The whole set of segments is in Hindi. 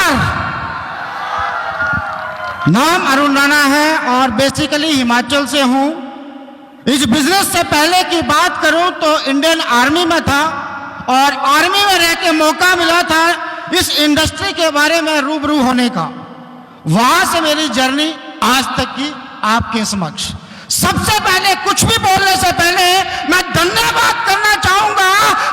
नमस्कार, नाम अरुण राणा है और बेसिकली हिमाचल से हूं। इस बिजनेस से पहले की बात करूं तो इंडियन आर्मी में था और आर्मी में रह के मौका मिला था इस इंडस्ट्री के बारे में रूबरू होने का। वहां से मेरी जर्नी आज तक की आपके समक्ष। सबसे पहले कुछ भी बोलने से पहले मैं धन्यवाद करना चाहूंगा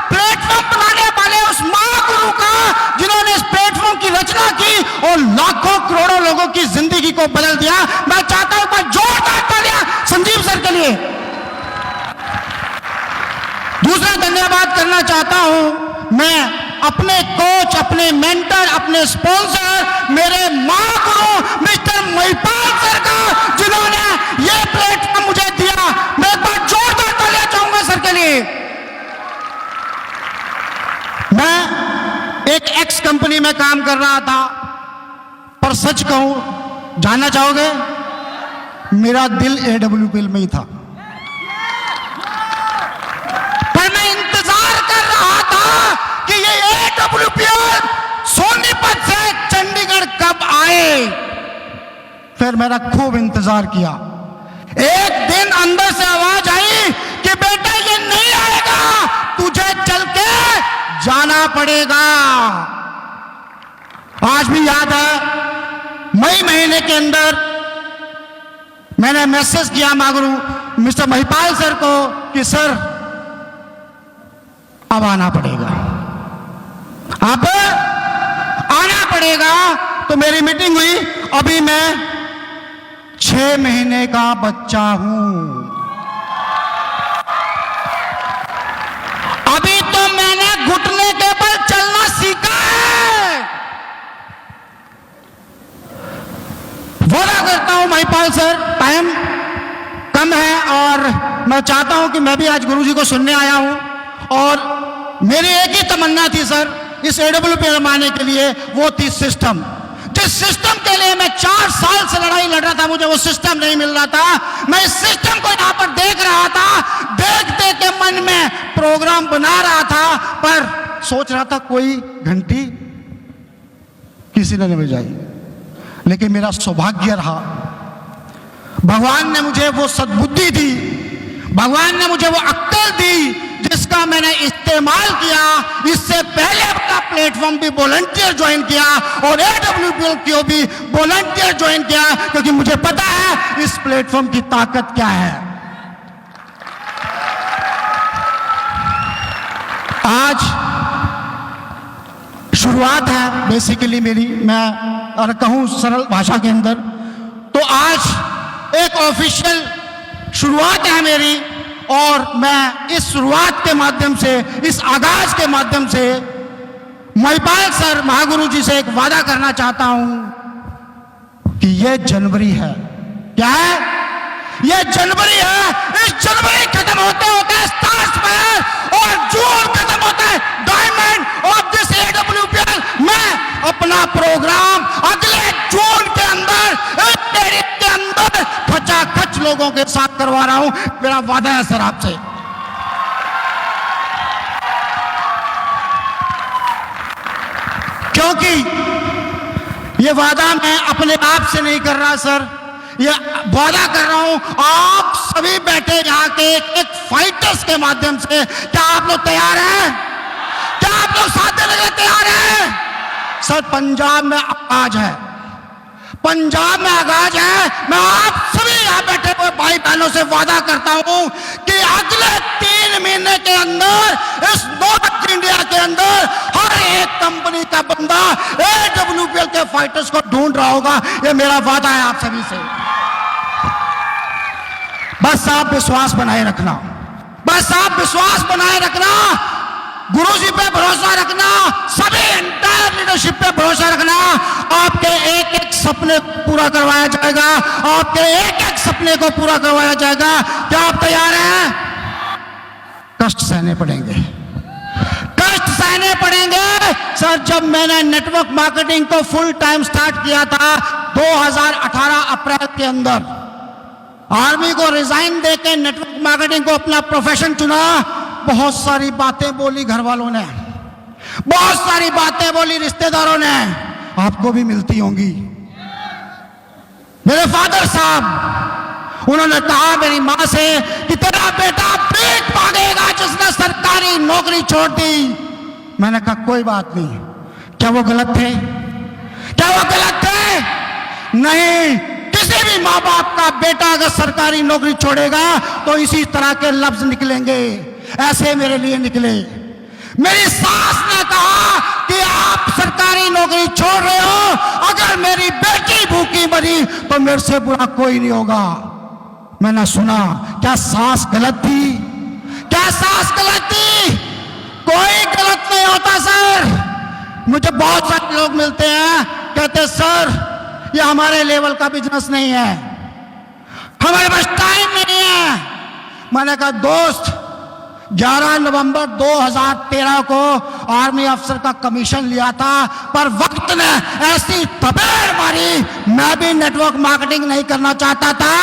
प्लेटफॉर्म बनाने वाले उस महागुरु का, जिन्होंने इस प्लेटफॉर्म की रचना की और लाखों करोड़ों लोगों की जिंदगी को बदल दिया। मैं चाहता हूं मैं जोरदार तालियां संजीव सर के लिए। दूसरा धन्यवाद करना चाहता हूं मैं अपने कोच, अपने मेंटर, अपने स्पॉन्सर, मेरे महागुरु मिस्टर महिपाल सर का, जिन्होंने ये प्लेटफॉर्म मुझे दिया। मैं एक बार जोरदार तालियां चाहूंगा सर के लिए। मैं एक एक्स कंपनी में काम कर रहा था, पर सच कहूं, जानना चाहोगे, मेरा दिल AWPL में ही था। पर मैं इंतजार कर रहा था कि ये AWPL सोनीपत से चंडीगढ़ कब आए। फिर मेरा खूब इंतजार किया। एक दिन अंदर से आवाज आई कि बेटा ये नहीं आएगा, तुझे चल के जाना पड़ेगा। आज भी याद है, मई महीने के अंदर मैंने मैसेज किया महागुरु मिस्टर महिपाल सर को कि सर अब आना पड़ेगा, अब आना पड़ेगा। तो मेरी मीटिंग हुई। अभी मैं 6 महीने का बच्चा हूं। अभी तो मैंने घुटने के बल चलना सीखा है। वादा करता हूं महिपाल सर, टाइम कम है और मैं चाहता हूं कि मैं भी आज गुरुजी को सुनने आया हूं और मेरी एक ही तमन्ना थी सर इस AWPL आने के लिए, वो थी सिस्टम। जिस सिस्टम के लिए मैं 4 साल से लड़ाई लड़ रहा था, मुझे वो सिस्टम नहीं मिल रहा था। मैं इस सिस्टम को यहाँ पर देख रहा था, देख देख के मन में प्रोग्राम बना रहा था, पर सोच रहा था कोई घंटी किसी ने नहीं बजाई। लेकिन मेरा सौभाग्य रहा, भगवान ने मुझे वो सद्बुद्धि दी, भगवान ने मुझे वो अक्ल दी जिसका मैंने इस्तेमाल किया। इससे पहले अपना प्लेटफॉर्म भी वॉलंटियर ज्वाइन किया और AWPL को भी वॉलंटियर ज्वाइन किया, क्योंकि मुझे पता है इस प्लेटफॉर्म की ताकत क्या है। आज शुरुआत है बेसिकली मेरी, मैं अगर कहूं सरल भाषा के अंदर, तो आज एक ऑफिशियल शुरुआत है मेरी और मैं इस शुरुआत के माध्यम से, इस आगाज के माध्यम से महिपाल सर महागुरु जी से एक वादा करना चाहता हूं कि यह जनवरी है। क्या है? यह जनवरी है। इस जनवरी खत्म होते होते स्टार्स पर और जून खत्म होता है डायमंड ऑफ दिस AWPL। मैं अपना प्रोग्राम अगले जून के अंदर के अंदर खचाखच लोगों के साथ करवा रहा हूं। मेरा वादा है सर आपसे। क्योंकि ये वादा मैं अपने आप से नहीं कर रहा सर, ये वादा कर रहा हूं आप सभी बैठे यहाँ के एक फाइटर्स के माध्यम से। क्या आप लोग तैयार हैं? क्या आप लोग साथ देने के लिए तैयार हैं? सर पंजाब में आगाज है, पंजाब में आगाज है। मैं आप सभी यहाँ बैठे हुए भाई बहनों से वादा करता हूं कि अगले 3 महीने के अंदर इस नॉर्थ इंडिया के अंदर हर एक कंपनी का बंदा AWPL के फाइटर्स को ढूंढ रहा होगा। ये मेरा वादा है आप सभी से। बस आप विश्वास बनाए रखना, बस आप विश्वास बनाए रखना, गुरुजी पे भरोसा रखना, सभी एंटायर लीडरशिप पे भरोसा रखना। आपके एक एक सपने पूरा करवाया जाएगा, आपके एक एक सपने को पूरा करवाया जाएगा। क्या आप तैयार हैं? कष्ट सहने पड़ेंगे, कष्ट सहने पड़ेंगे। सर जब मैंने नेटवर्क मार्केटिंग को फुल टाइम स्टार्ट किया था 2018 अप्रैल के अंदर, आर्मी को रिजाइन देकर नेटवर्क मार्केटिंग को अपना प्रोफेशन चुना, बहुत सारी बातें बोली घर वालों ने, बहुत सारी बातें बोली रिश्तेदारों ने, आपको भी मिलती होंगी। मेरे फादर साहब, उन्होंने कहा मेरी मां से कि तेरा बेटा भीख मांगेगा जिसने सरकारी नौकरी छोड़ दी। मैंने कहा कोई बात नहीं। क्या वो गलत थे? क्या वो गलत थे? नहीं। किसी भी माँ बाप का बेटा अगर सरकारी नौकरी छोड़ेगा तो इसी तरह के लफ्ज निकलेंगे। ऐसे मेरे लिए निकले। मेरी सास ने कहा कि आप सरकारी नौकरी छोड़ रहे हो, अगर मेरी बेटी भूखी मरी तो मेरे से बुरा कोई नहीं होगा। मैंने सुना, क्या सास गलत थी? क्या सास गलत थी? कोई गलत नहीं होता सर। मुझे बहुत सारे लोग मिलते हैं, कहते सर ये हमारे लेवल का बिजनेस नहीं है, हमारे पास टाइम नहीं है। मैंने कहा दोस्त, 11 नवंबर 2013 को आर्मी अफसर का कमीशन लिया था, पर वक्त ने ऐसी थपेड़ मारी, मैं भी नेटवर्क मार्केटिंग नहीं करना चाहता था,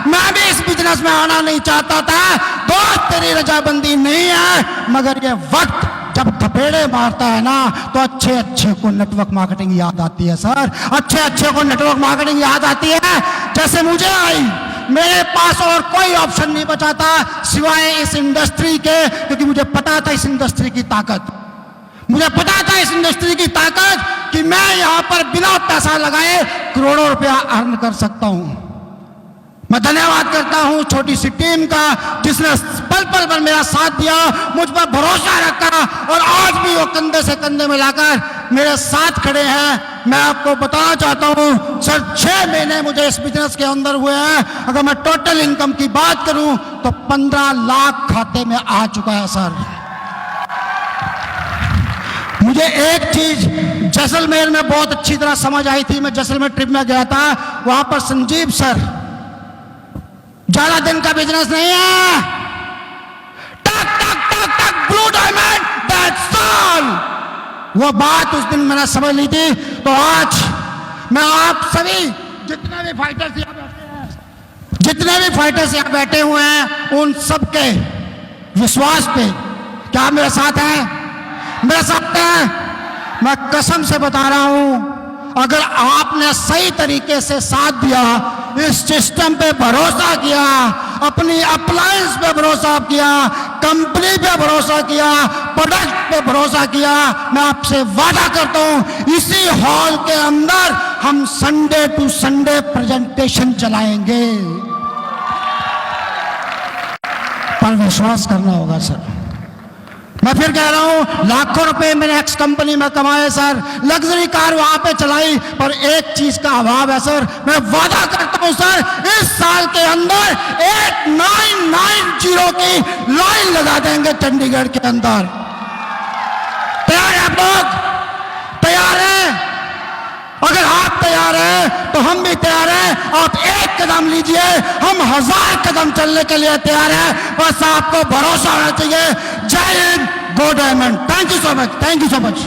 मैं भी इस बिजनेस में आना नहीं चाहता था। दोस्त तेरी रजाबंदी नहीं है, मगर ये वक्त जब थपेड़े मारता है ना तो अच्छे अच्छे को नेटवर्क मार्केटिंग याद आती है सर। अच्छे अच्छे को नेटवर्क मार्केटिंग याद आती है, जैसे मुझे आई। मेरे पास और कोई ऑप्शन नहीं बचा था सिवाय इस इंडस्ट्री के, क्योंकि मुझे पता था इस इंडस्ट्री की ताकत। मुझे पता था इस इंडस्ट्री की ताकत कि मैं यहां पर बिना पैसा लगाए करोड़ों रुपया अर्न कर सकता हूं। मैं धन्यवाद करता हूं छोटी सी टीम का, जिसने पल पल पर मेरा साथ दिया, मुझ पर भरोसा रखा और आज भी वो कंधे से कंधे मिलाकर मेरे साथ खड़े हैं। मैं आपको बताना चाहता हूं सर, 6 महीने मुझे इस बिजनेस के अंदर हुए हैं। अगर मैं टोटल इनकम की बात करूं तो 15 लाख खाते में आ चुका है सर। मुझे एक चीज जैसलमेर में बहुत अच्छी तरह समझ आई थी। मैं जैसलमेर ट्रिप में गया था, वहां पर संजीव सर, ज्यादा दिन का बिजनेस नहीं है, टक टक टक टक ब्लू डायमंड, दैट्स ऑल। वो बात उस दिन मैंने समझ ली थी। तो आज मैं आप सभी जितने भी फाइटर्स यहाँ बैठे हैं, जितने भी फाइटर्स यहाँ बैठे हुए हैं, उन सबके विश्वास पे, क्या आप मेरे साथ हैं? मेरे साथ हैं? मैं कसम से बता रहा हूं, अगर आपने सही तरीके से साथ दिया, इस सिस्टम पे भरोसा किया, अपनी अप्लायंस पे भरोसा किया, कंपनी पे भरोसा किया, प्रोडक्ट पे भरोसा किया, मैं आपसे वादा करता हूं इसी हॉल के अंदर हम संडे टू संडे प्रेजेंटेशन चलाएंगे। पर विश्वास करना होगा सर। मैं फिर कह रहा हूं, लाखों रुपए मैंने एक्स कंपनी में कमाए सर, लग्जरी कार वहां पे चलाई, पर एक चीज का अभाव है सर। मैं वादा करता हूं सर, इस साल के अंदर 8990 की लाइन लगा देंगे चंडीगढ़ के अंदर। तैयार है आप लोग? तैयार है? अगर आप तैयार हैं तो हम भी तैयार हैं। आप एक कदम लीजिए, हम 1000 कदम चलने के लिए तैयार हैं। बस आपको भरोसा होना चाहिए। जय हिंद, गो diamond. Thank you so much, thank you so much.